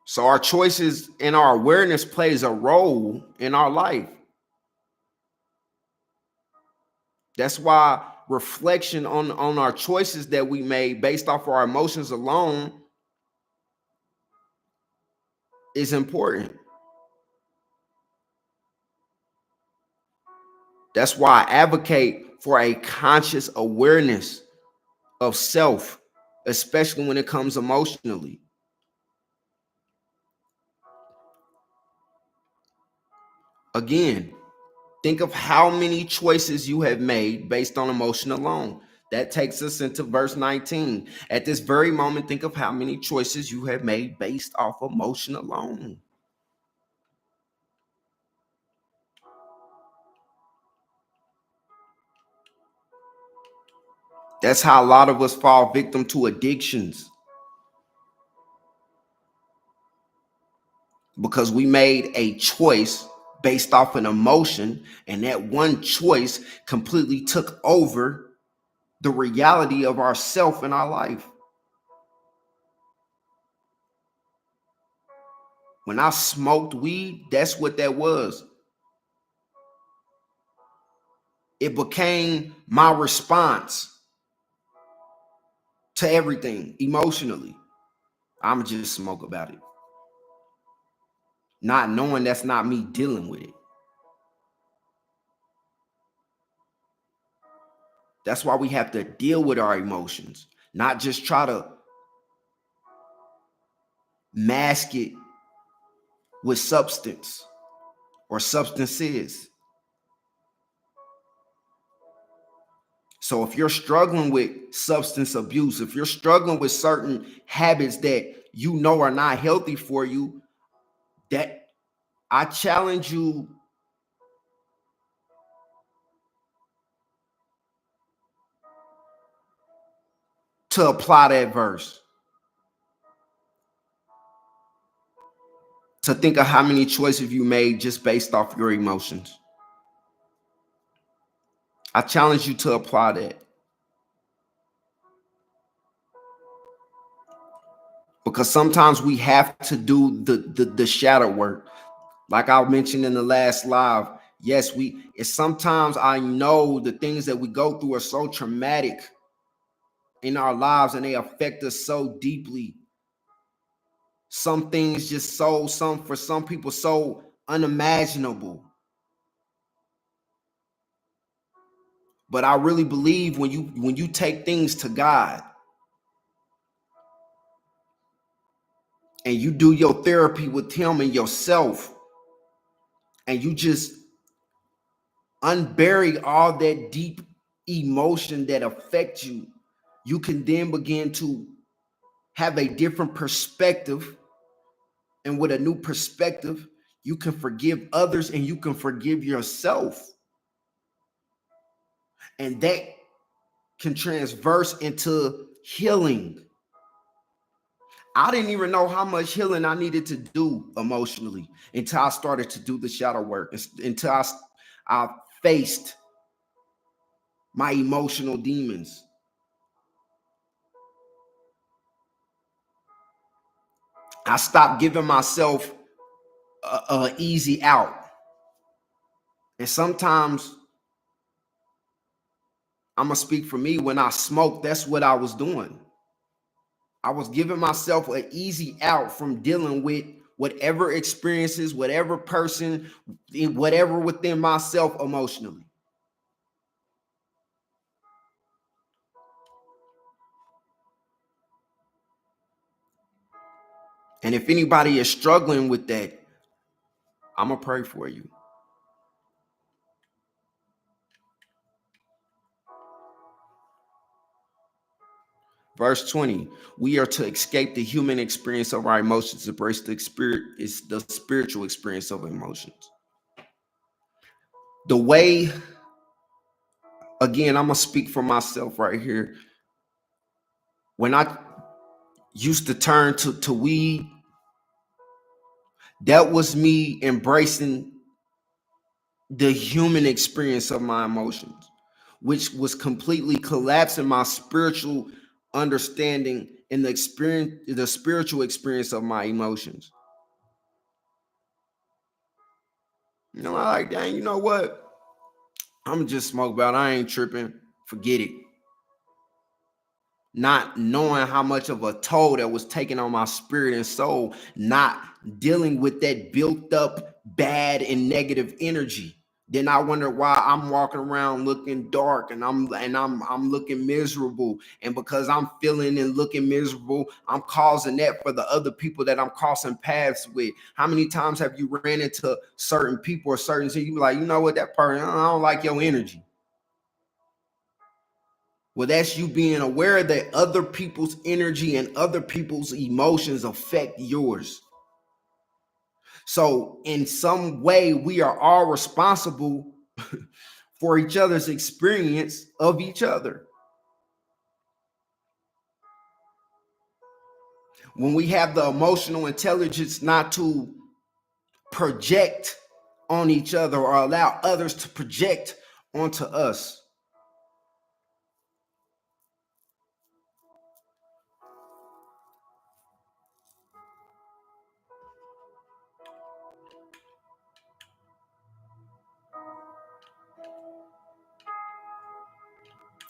So our choices and our awareness plays a role in our life. That's why reflection on our choices that we made based off of our emotions alone is important. That's why I advocate for a conscious awareness of self, especially when it comes emotionally. Again, think of how many choices you have made based on emotion alone. That takes us into verse 19. At this very moment, think of how many choices you have made based off emotion alone. That's how a lot of us fall victim to addictions, because we made a choice based off an emotion, and that one choice completely took over the reality of ourself in our life. When I smoked weed, that's what that was. It became my response to everything emotionally. I'm just smoke about it, not knowing that's not me dealing with it. That's why we have to deal with our emotions, not just try to mask it with substance or substances. So if you're struggling with substance abuse, if you're struggling with certain habits that you know are not healthy for you, that I challenge you to apply that verse, to think of how many choices you made just based off your emotions. I challenge you to apply that, because sometimes we have to do the shadow work. Like I mentioned in the last live, yes, it's sometimes I know the things that we go through are so traumatic in our lives and they affect us so deeply. Some things just for some people so unimaginable. But I really believe when you take things to God and you do your therapy with him and yourself, and you just unbury all that deep emotion that affects you, you can then begin to have a different perspective. And with a new perspective, you can forgive others and you can forgive yourself. And that can transverse into healing. I didn't even know how much healing I needed to do emotionally until I started to do the shadow work, until I faced my emotional demons. I stopped giving myself a easy out. And sometimes, I'm going to speak for me, when I smoked, that's what I was doing. I was giving myself an easy out from dealing with whatever experiences, whatever person, whatever within myself emotionally. And if anybody is struggling with that, I'm going to pray for you. Verse 20, we are to escape the human experience of our emotions, embrace the spiritual experience of emotions. The way, again, I'm going to speak for myself right here. When I used to turn to weed, that was me embracing the human experience of my emotions, which was completely collapsing my spiritual understanding and the spiritual experience of my emotions. You know, I like, dang, you know what? I'm just smoke about it. I ain't tripping. Forget it. Not knowing how much of a toll that was taken on my spirit and soul, not dealing with that built up bad and negative energy, Then I wonder why I'm walking around looking dark and I'm looking miserable. And because I'm feeling and looking miserable, I'm causing that for the other people that I'm crossing paths with. How many times have you ran into certain people or certain things? You be like, you know what, that person, I don't like your energy. Well, that's you being aware that other people's energy and other people's emotions affect yours. So in some way, we are all responsible for each other's experience of each other. When we have the emotional intelligence not to project on each other or allow others to project onto us.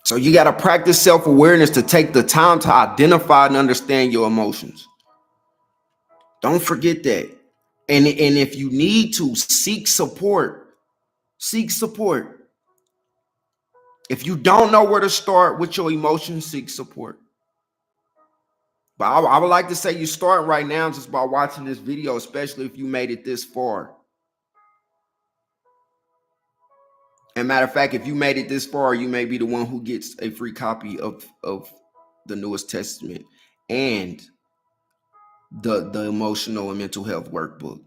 So you got to practice self-awareness to take the time to identify and understand your emotions. Don't forget that. And if you need to, seek support. Seek support. If you don't know where to start with your emotions, seek support. But I would like to say you start right now just by watching this video, especially if you made it this far. And matter of fact, if you made it this far, you may be the one who gets a free copy of the Newest Testament and the emotional and mental health workbook.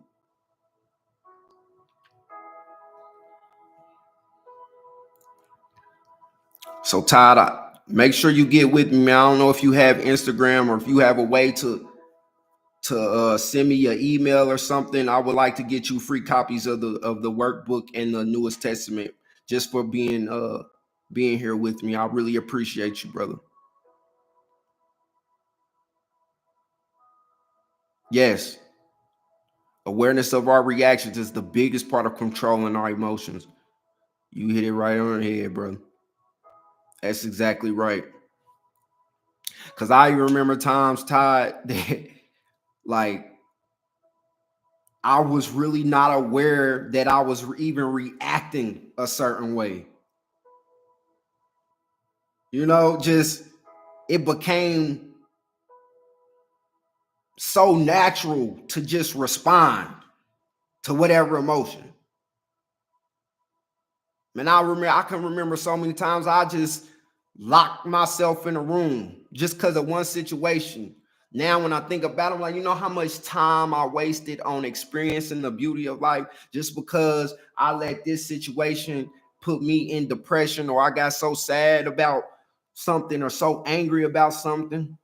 So Todd, make sure you get with me. I don't know if you have Instagram or if you have a way to send me an email or something. I would like to get you free copies of the workbook and the Newest Testament just for being here with me. I really appreciate you, brother. Yes. Awareness of our reactions is the biggest part of controlling our emotions. You hit it right on the head, brother. That's exactly right. Because I remember times, Todd, that like I was really not aware that I was even reacting a certain way. You know, just it became so natural to just respond to whatever emotion. Man, I can remember so many times I just locked myself in a room just because of one situation. Now, when I think about it, I'm like, you know how much time I wasted on experiencing the beauty of life just because I let this situation put me in depression, or I got so sad about something or so angry about something.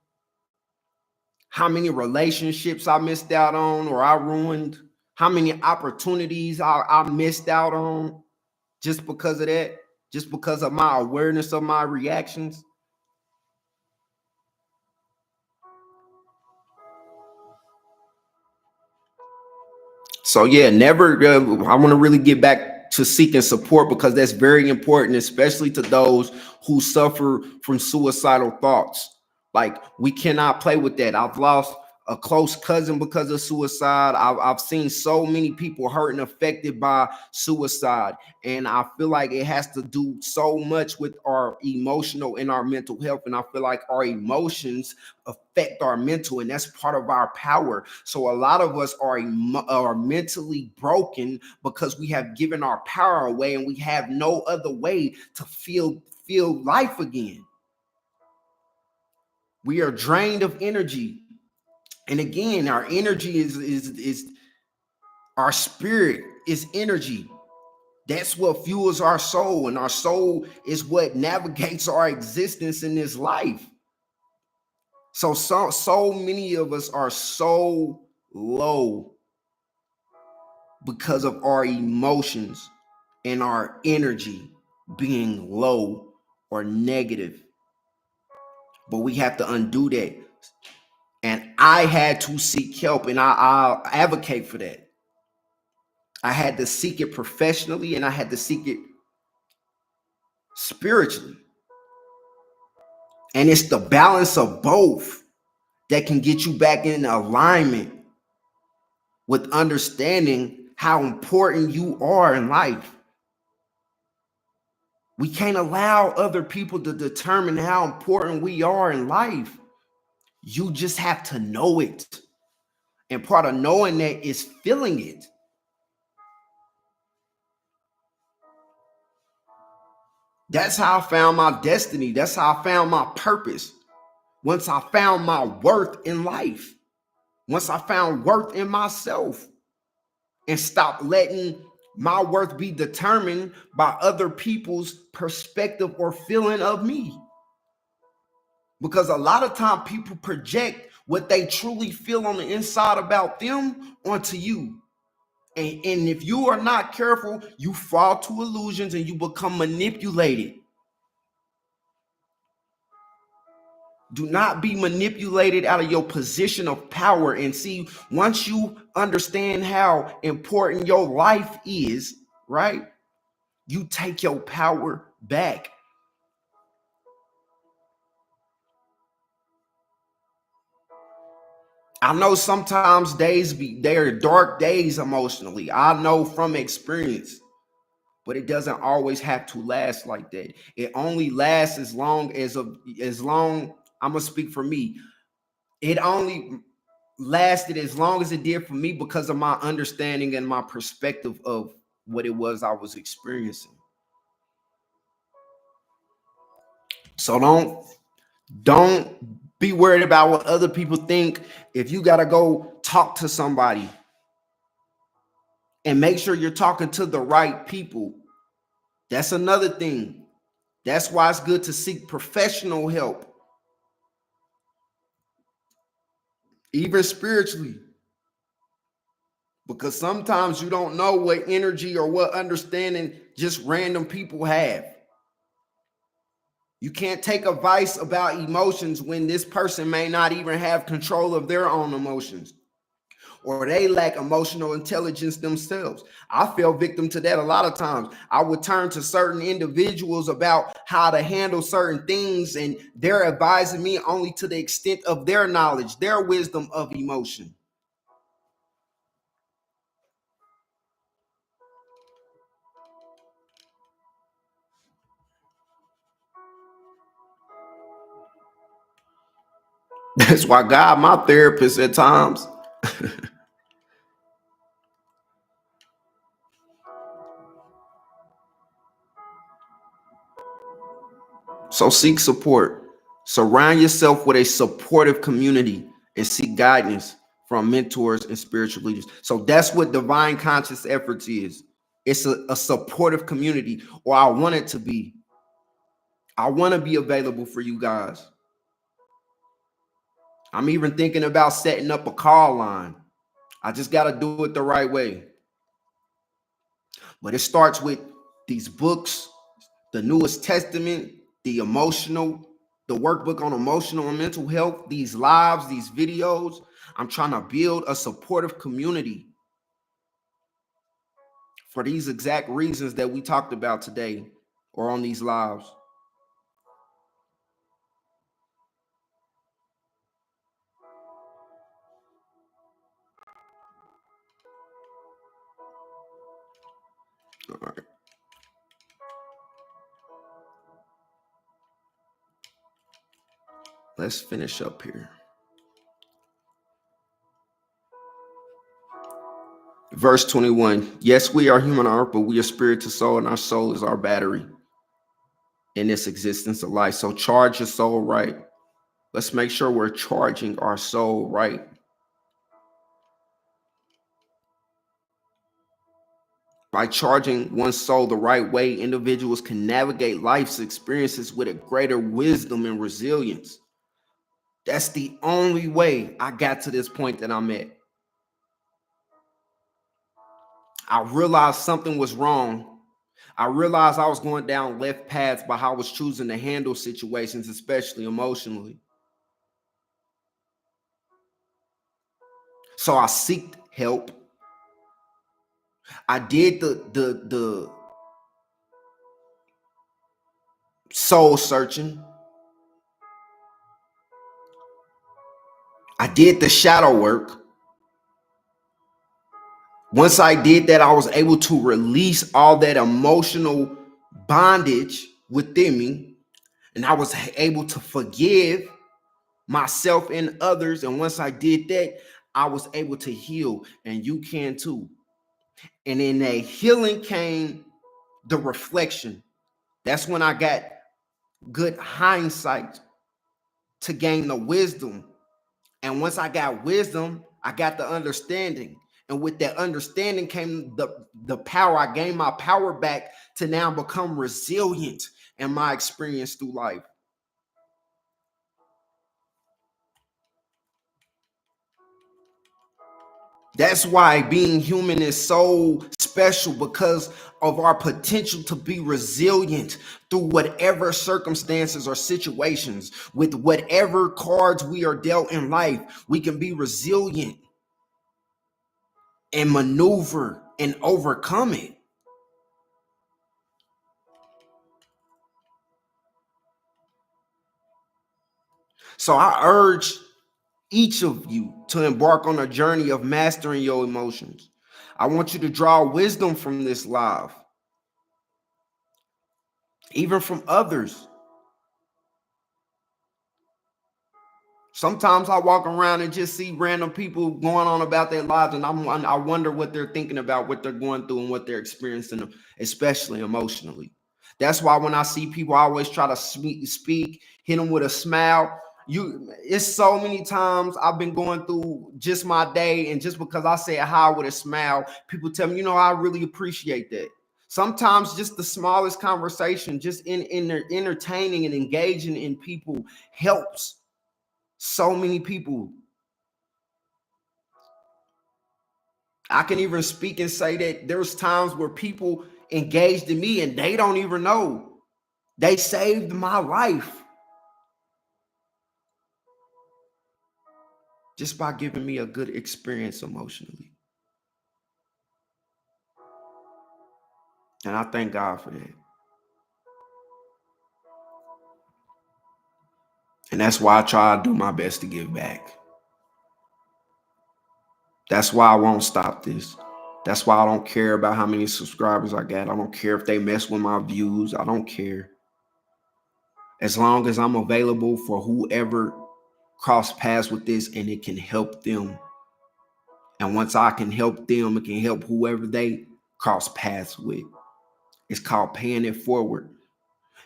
How many relationships I missed out on or I ruined, how many opportunities I missed out on just because of that, just because of my awareness of my reactions. So yeah, never. I want to really get back to seeking support because that's very important, especially to those who suffer from suicidal thoughts. Like we cannot play with that. I've lost a close cousin because of suicide. I've seen so many people hurt and affected by suicide, and I feel like it has to do so much with our emotional and our mental health. And I feel like our emotions affect our mental, and that's part of our power. So a lot of us are mentally broken because we have given our power away, and we have no other way to feel life again. We are drained of energy. And again, our energy is our spirit is energy. That's what fuels our soul, and our soul is what navigates our existence in this life. So many of us are so low because of our emotions and our energy being low or negative. But we have to undo that. And I had to seek help, and I'll advocate for that. I had to seek it professionally, and I had to seek it spiritually. And it's the balance of both that can get you back in alignment with understanding how important you are in life. We can't allow other people to determine how important we are in life. You just have to know it. And part of knowing that is feeling it. That's how I found my destiny. That's how I found my purpose. Once I found my worth in life. Once I found worth in myself. And stopped letting my worth be determined by other people's perspective or feeling of me. Because a lot of time people project what they truly feel on the inside about them onto you. And if you are not careful, you fall to illusions and you become manipulated. Do not be manipulated out of your position of power. And see, once you understand how important your life is, right? You take your power back. I know sometimes they're dark days emotionally. I know from experience, but it doesn't always have to last like that. It only lasts as long. I'm gonna speak for me. It only lasted as long as it did for me because of my understanding and my perspective of what it was I was experiencing. So don't be worried about what other people think. If you got to go talk to somebody, and make sure you're talking to the right people. That's another thing. That's why it's good to seek professional help, even spiritually, because sometimes you don't know what energy or what understanding just random people have. You can't take advice about emotions when this person may not even have control of their own emotions, or they lack emotional intelligence themselves. I fell victim to that a lot of times. I would turn to certain individuals about how to handle certain things, and they're advising me only to the extent of their knowledge, their wisdom of emotion. That's why God, my therapist at times. So seek support. Surround yourself with a supportive community and seek guidance from mentors and spiritual leaders. So that's what divine conscious efforts is. It's a supportive community, or I want it to be. I want to be available for you guys. I'm even thinking about setting up a call line. I just got to do it the right way. But it starts with these books, the newest testament, the workbook on emotional and mental health, these lives, these videos. I'm trying to build a supportive community for these exact reasons that we talked about today or on these lives. All right. Let's finish up here. Verse 21. Yes, we are human on earth, but we are spirit to soul, and our soul is our battery in this existence of life. So charge your soul right. Let's make sure we're charging our soul right. By charging one's soul the right way, individuals can navigate life's experiences with a greater wisdom and resilience. That's the only way I got to this point that I'm at. I realized something was wrong. I realized I was going down left paths by how I was choosing to handle situations, especially emotionally. So I seeked help. I did the soul searching. I did the shadow work. Once I did that, I was able to release all that emotional bondage within me, and I was able to forgive myself and others. And once I did that, I was able to heal, and you can too. And in that healing came the reflection. That's when I got good hindsight to gain the wisdom. And once I got wisdom, I got the understanding. And with that understanding came the power. I gained my power back to now become resilient in my experience through life. That's why being human is so special, because of our potential to be resilient through whatever circumstances or situations. With whatever cards we are dealt in life, we can be resilient and maneuver and overcome it. So I urge each of you to embark on a journey of mastering your emotions. I want you to draw wisdom from this live, even from others. Sometimes I walk around and just see random people going on about their lives, and I wonder what they're thinking about, what they're going through, and what they're experiencing, especially emotionally. That's why when I see people, I always try to speak, hit them with a smile. It's so many times I've been going through just my day, and just because I say hi with a smile, people tell me, I really appreciate that. Sometimes just the smallest conversation, just in entertaining and engaging in people, helps so many people. I can even speak and say that there's times where people engaged in me and they don't even know. They saved my life just by giving me a good experience emotionally. And I thank God for that. And that's why I try to do my best to give back. That's why I won't stop this. That's why I don't care about how many subscribers I got. I don't care if they mess with my views. I don't care. As long as I'm available for whoever cross paths with this and it can help them. And once I can help them, it can help whoever they cross paths with. It's called paying it forward.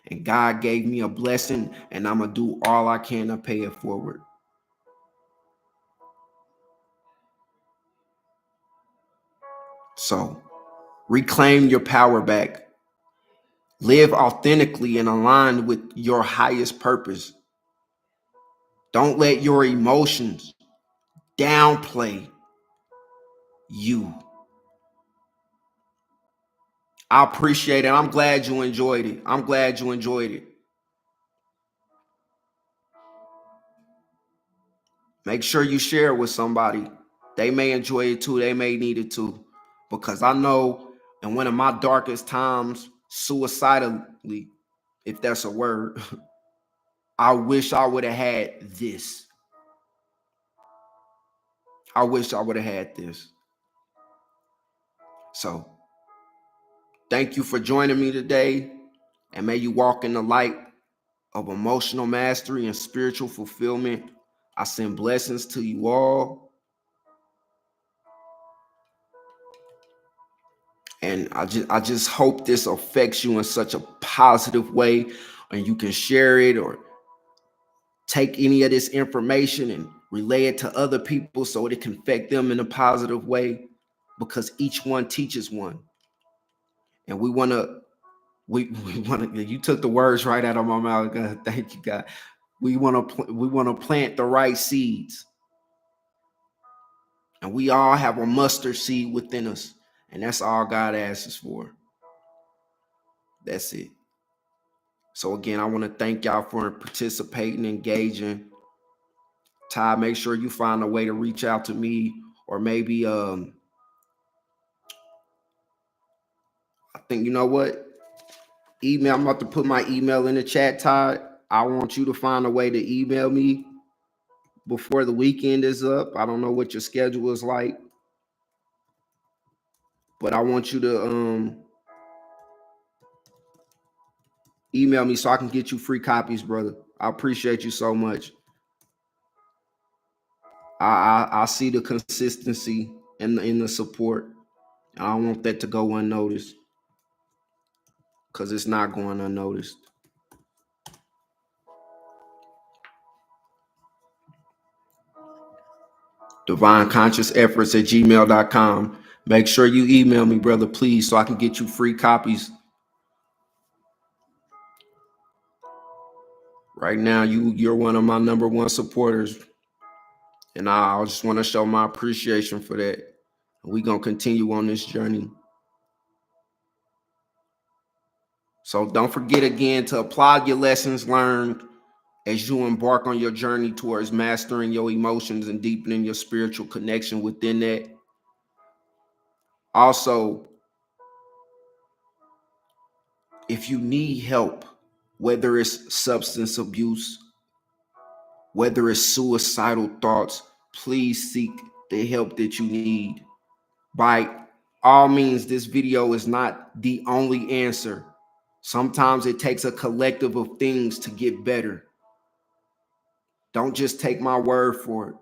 And God gave me a blessing, and I'm going to do all I can to pay it forward. So reclaim your power back. Live authentically and aligned with your highest purpose. Don't let your emotions downplay you. I appreciate it. I'm glad you enjoyed it. I'm glad you enjoyed it. Make sure you share it with somebody. They may enjoy it too. They may need it too. Because I know in one of my darkest times, suicidally, if that's a word, I wish I would have had this. I wish I would have had this. So thank you for joining me today. And may you walk in the light of emotional mastery and spiritual fulfillment. I send blessings to you all. And I just hope this affects you in such a positive way, and you can share it or take any of this information and relay it to other people so it can affect them in a positive way, because each one teaches one. And we want to, you took the words right out of my mouth. God, thank you, God. We want to plant the right seeds. And we all have a mustard seed within us. And that's all God asks us for. That's it. So again, I want to thank y'all for participating, engaging. Ty, make sure you find a way to reach out to me, or maybe I think, you know what? Email. I'm about to put my email in the chat, Ty. I want you to find a way to email me before the weekend is up. I don't know what your schedule is like, but I want you to Email me so I can get you free copies, brother. I appreciate you so much. I see the consistency and in the support. I don't want that to go unnoticed, because it's not going unnoticed. DivineConsciousEfforts@gmail.com. Make sure you email me, brother, please, so I can get you free copies. Right now, you're one of my number one supporters, and I just want to show my appreciation for that. We're going to continue on this journey. So don't forget again to apply your lessons learned as you embark on your journey towards mastering your emotions and deepening your spiritual connection within that. Also, if you need help, whether it's substance abuse, whether it's suicidal thoughts, please seek the help that you need. By all means, this video is not the only answer. Sometimes it takes a collective of things to get better. Don't just take my word for it.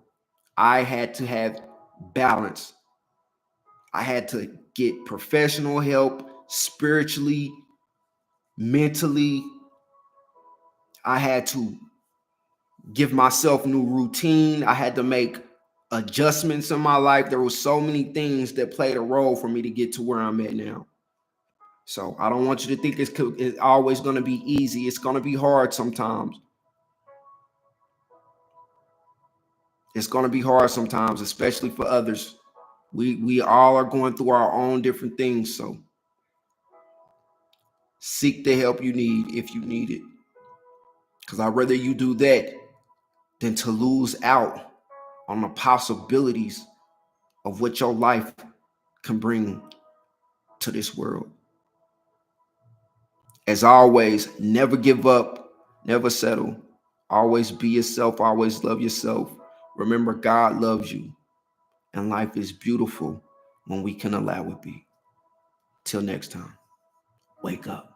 I had to have balance. I had to get professional help spiritually, mentally. I had to give myself new routine. I had to make adjustments in my life. There were so many things that played a role for me to get to where I'm at now. So I don't want you to think it's always going to be easy. It's going to be hard sometimes. It's going to be hard sometimes, especially for others. We all are going through our own different things. So seek the help you need if you need it. Because I'd rather you do that than to lose out on the possibilities of what your life can bring to this world. As always, never give up, never settle. Always be yourself, always love yourself. Remember, God loves you, and life is beautiful when we can allow it be. Till next time, wake up.